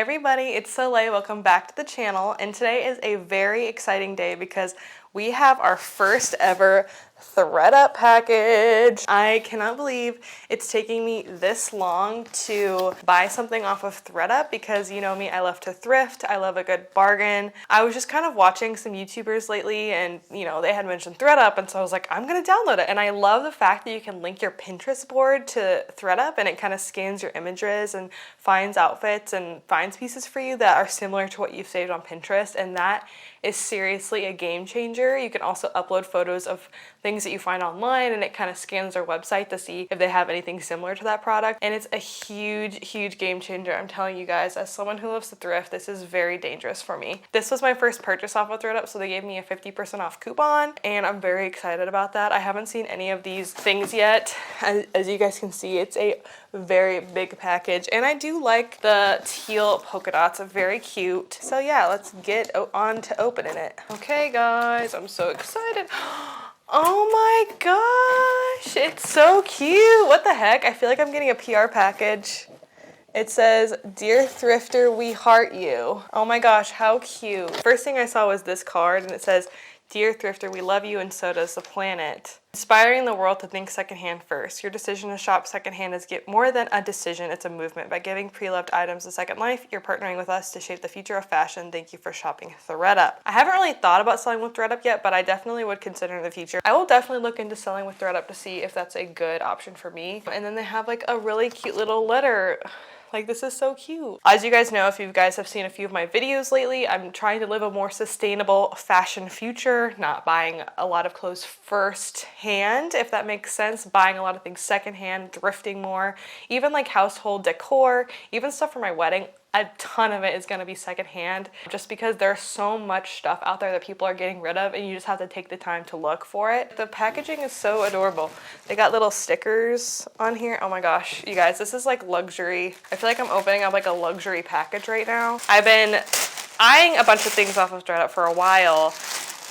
Hey everybody, it's Soleil. Welcome back to the channel, and today is a very exciting day because we have our first ever ThredUp package. I cannot believe it's taking me this long to buy something off of ThredUp because you know me, I love to thrift, I love a good bargain. I was just kind of watching some YouTubers lately and you know, they had mentioned ThredUp, and so I was like, I'm gonna download it. And I love the fact that you can link your Pinterest board to ThredUp and it kind of scans your images and finds outfits and finds pieces for you that are similar to what you've saved on Pinterest, and that is seriously a game changer. You can also upload photos of things that you find online and it kind of scans their website to see if they have anything similar to that product, and it's a huge game changer. I'm telling you guys, as someone who loves to thrift, this is very dangerous for me. This was my first purchase off of ThredUp, so they gave me a 50% off coupon and I'm very excited about that. I haven't seen any of these things yet. As you guys can see, it's a very big package and I do like the teal polka dots, very cute. So yeah, let's get on to opening it. Okay guys, I'm so excited. Oh my gosh, it's so cute. What the heck? I feel like I'm getting a PR package. It says, "Dear Thrifter, we heart you." Oh my gosh, how cute. First thing I saw was this card and it says, "Dear Thrifter, we love you and so does the planet. Inspiring the world to think secondhand first. Your decision to shop secondhand is more than a decision, it's a movement. By giving pre-loved items a second life, you're partnering with us to shape the future of fashion. Thank you for shopping ThredUp." I haven't really thought about selling with ThredUp yet, but I definitely would consider in the future. I will definitely look into selling with ThredUp to see if that's a good option for me. And then they have like a really cute little letter. Like, this is so cute. As you guys know, if you guys have seen a few of my videos lately, I'm trying to live a more sustainable fashion future, not buying a lot of clothes first hand, if that makes sense, buying a lot of things secondhand, thrifting more, even like household decor, even stuff for my wedding. A ton of it is gonna be secondhand just because there's so much stuff out there that people are getting rid of and you just have to take the time to look for it. The packaging is so adorable. They got little stickers on here. Oh my gosh, you guys, this is like luxury. I feel like I'm opening up like a luxury package right now. I've been eyeing a bunch of things off of ThredUp for a while,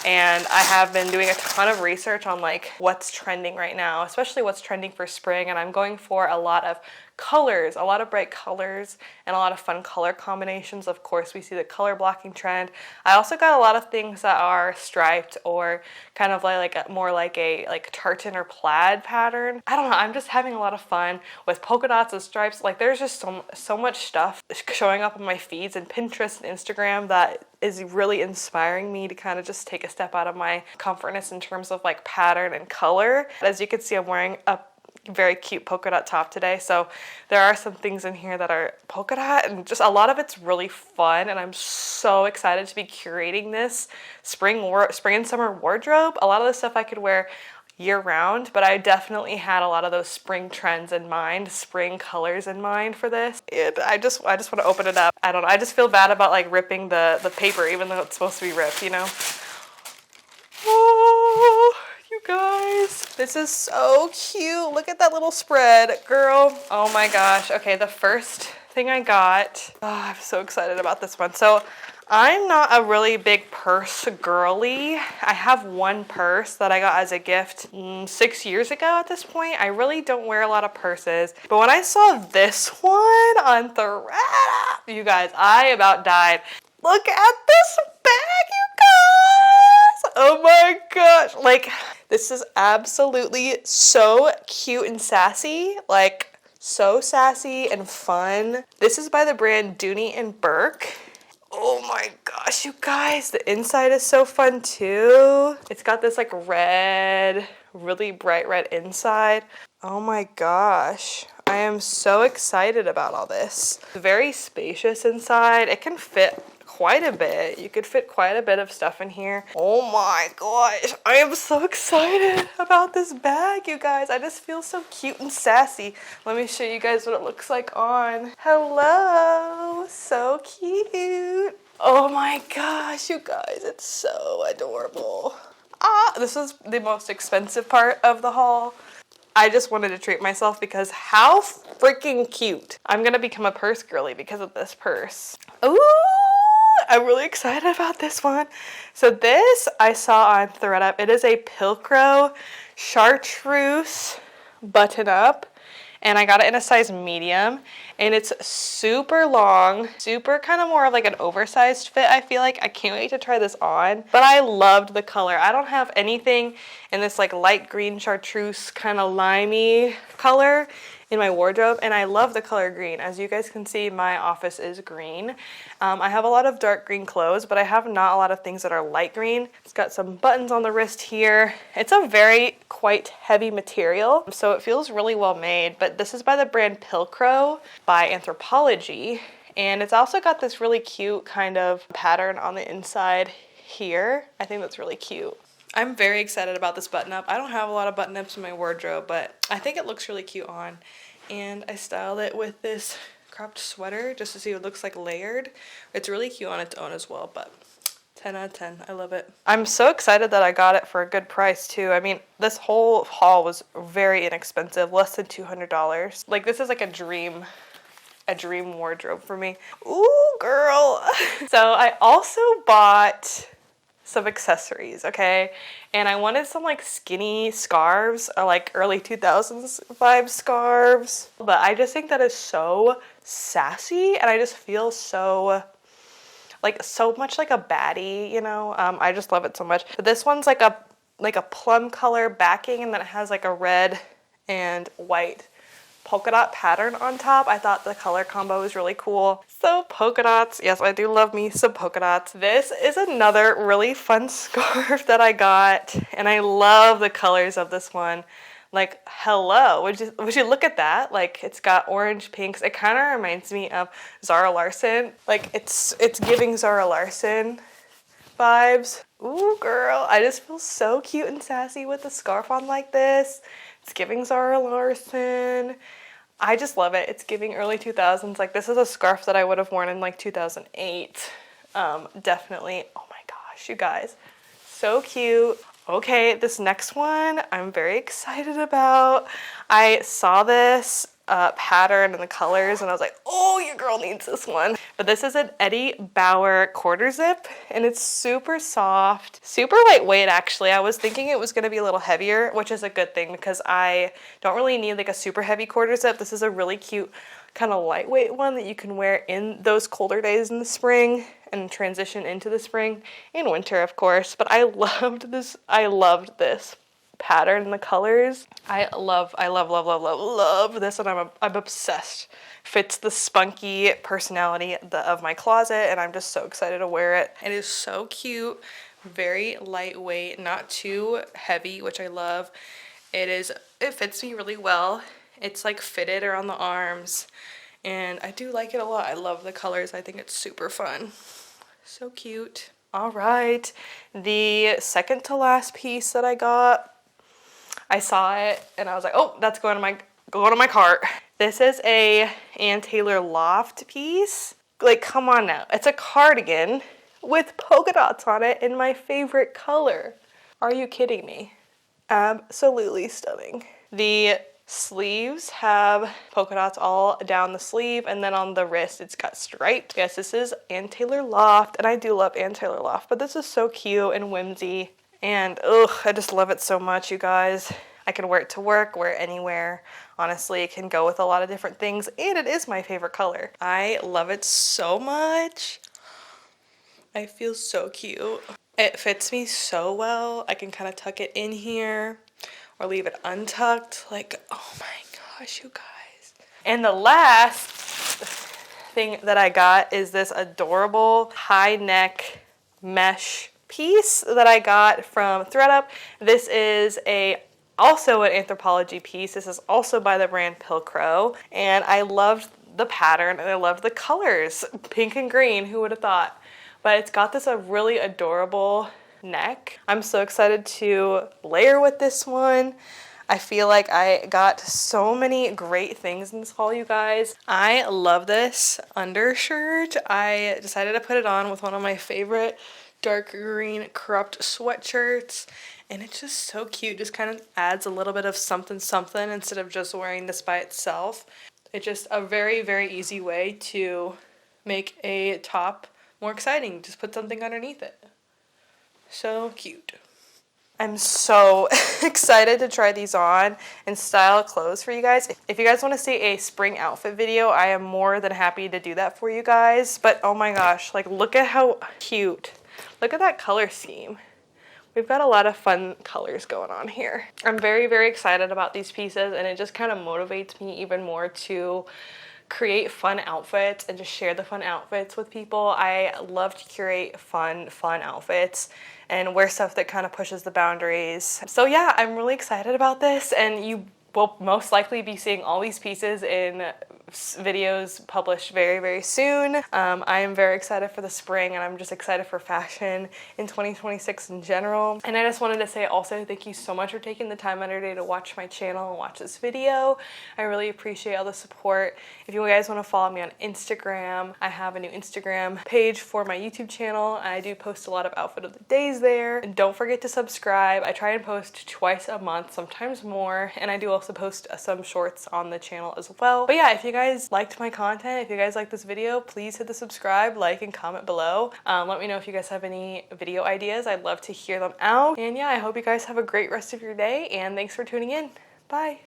and I have been doing a ton of research on like what's trending right now, especially what's trending for spring, and I'm going for a lot of colors, a lot of bright colors and a lot of fun color combinations. Of course, we see the color blocking trend. I also got a lot of things that are striped or kind of like more like a tartan or plaid pattern. I don't know, I'm just having a lot of fun with polka dots and stripes. Like, there's just so much stuff showing up on my feeds and Pinterest and Instagram that is really inspiring me to kind of just take a step out of my comfortness in terms of like pattern and color. As you can see, I'm wearing a very cute polka dot top today, so there are some things in here that are polka dot and just a lot of it's really fun, and I'm so excited to be curating this spring and summer wardrobe. A lot of the stuff I could wear year round, but I definitely had a lot of those spring trends in mind, spring colors in mind for this. And I just want to open it up. I don't know, I just feel bad about like ripping the paper even though it's supposed to be ripped, you know? Oh, you guys, this is so cute. Look at that little spread, girl. Oh my gosh. Okay, the first thing I got, oh, I'm so excited about this one. So I'm not a really big purse girly. I have one purse that I got as a gift 6 years ago at this point. I really don't wear a lot of purses. But when I saw this one on ThredUp, you guys, I about died. Look at this bag, you guys. Oh my gosh. Like, this is absolutely so cute and sassy. Like, so sassy and fun. This is by the brand Dooney and Burke. Oh my gosh, you guys, the inside is so fun too. It's got this like red, really bright red inside. Oh my gosh, I am so excited about all this. Very spacious inside. It can fit quite a bit. You could fit quite a bit of stuff in here. Oh my gosh, I am so excited about this bag, you guys. I just feel so cute and sassy. Let me show you guys what it looks like on. Hello, so cute. Oh my gosh, you guys, it's so adorable. Ah, this is the most expensive part of the haul. I just wanted to treat myself because how freaking cute. I'm gonna become a purse girly because of this purse. Ooh! I'm really excited about this one. So this I saw on ThredUp. It is a Pilcro chartreuse button up. and I got it in a size medium, and it's super long, super kind of more of like an oversized fit, I feel like. I can't wait to try this on, but I loved the color. I don't have anything in this like light green chartreuse kind of limey color in my wardrobe, and I love the color green. As you guys can see, my office is green. I have a lot of dark green clothes, but I have not a lot of things that are light green. It's got some buttons on the wrist here. It's a very quite heavy material, so it feels really well made, but this is by the brand Pilcrow by Anthropologie, and it's also got this really cute kind of pattern on the inside here. I think that's really cute. I'm very excited about this button up. I don't have a lot of button ups in my wardrobe, but I think it looks really cute on. And I styled it with this cropped sweater just to see what it looks like layered. It's really cute on its own as well, but 10 out of 10. I love it. I'm so excited that I got it for a good price too. I mean, this whole haul was very inexpensive, less than $200. Like, this is like a dream wardrobe for me. Ooh, girl. So I also bought some accessories, okay? And I wanted some like skinny scarves, or like early 2000s vibe scarves. But I just think that is so sassy, and I just feel so much like a baddie, you know? I just love it so much. But this one's like a plum color backing, and then it has like a red and white polka dot pattern on top. I thought the color combo was really cool. So polka dots, yes, I do love me some polka dots. This is another really fun scarf that I got, and I love the colors of this one. Like, hello, would you look at that? Like, it's got orange pinks. It kind of reminds me of Zara Larsson. Like, it's giving Zara Larsson vibes. Ooh, girl, I just feel so cute and sassy with the scarf on like this. It's giving Zara Larsson. I just love it. It's giving early 2000s. Like, this is a scarf that I would have worn in like 2008. Definitely. Oh my gosh, you guys. So cute. Okay, this next one I'm very excited about. I saw this pattern and the colors, and I was like, oh, your girl needs this one. But this is an Eddie Bauer quarter zip, and it's super soft, super lightweight actually. I was thinking it was gonna be a little heavier, which is a good thing because I don't really need like a super heavy quarter zip. This is a really cute kind of lightweight one that you can wear in those colder days in the spring and transition into the spring and winter, of course. But I loved this pattern and the colors. I love this, and I'm obsessed. Fits the spunky personality of my closet, and I'm just so excited to wear it. It is so cute, very lightweight, not too heavy, which I love. It fits me really well. It's like fitted around the arms, and I do like it a lot. I love the colors. I think it's super fun. So cute. All right, the second to last piece that I got, I saw it and I was like, oh, that's going to my cart. This is a Ann Taylor Loft piece. Like, come on now. It's a cardigan with polka dots on it in my favorite color. Are you kidding me? Absolutely stunning. The sleeves have polka dots all down the sleeve, and then on the wrist it's got striped. Yes, this is Ann Taylor Loft, and I do love Ann Taylor Loft, but this is so cute and whimsy. And I just love it so much, you guys. I can wear it to work, wear it anywhere. Honestly, it can go with a lot of different things, and it is my favorite color. I love it so much. I feel so cute. It fits me so well. I can kind of tuck it in here or leave it untucked. Like, oh my gosh, you guys. And the last thing that I got is this adorable high neck mesh piece that I got from ThredUp. This is also an Anthropologie piece. This is also by the brand Pilcrow, and I loved the pattern and I loved the colors, pink and green. Who would have thought? But it's got this a really adorable neck. I'm so excited to layer with this one. I feel like I got so many great things in this haul, you guys. I love this undershirt. I decided to put it on with one of my favorite dark green cropped sweatshirts, and it's just so cute. Just kind of adds a little bit of something something instead of just wearing this by itself. It's just a very, very easy way to make a top more exciting. Just put something underneath it. So cute. I'm so excited to try these on and style clothes for you guys. If you guys want to see a spring outfit video, I am more than happy to do that for you guys. But oh my gosh, like look at how cute. Look at that color scheme. We've got a lot of fun colors going on here. I'm very, very excited about these pieces, and it just kind of motivates me even more to create fun outfits and just share the fun outfits with people. I love to curate fun outfits and wear stuff that kind of pushes the boundaries. So yeah, I'm really excited about this, and you will most likely be seeing all these pieces in videos published very, very soon. I am very excited for the spring, and I'm just excited for fashion in 2026 in general. And I just wanted to say also thank you so much for taking the time out of your day to watch my channel and watch this video. I really appreciate all the support. If you guys want to follow me on Instagram, I have a new Instagram page for my YouTube channel. I do post a lot of outfit of the days there. And don't forget to subscribe. I try and post twice a month, sometimes more, and I do also post some shorts on the channel as well. But yeah, if you guys liked my content, if you guys like this video, please hit the subscribe, like, and comment below. Let me know if you guys have any video ideas. I'd love to hear them out. And yeah, I hope you guys have a great rest of your day, and thanks for tuning in. Bye.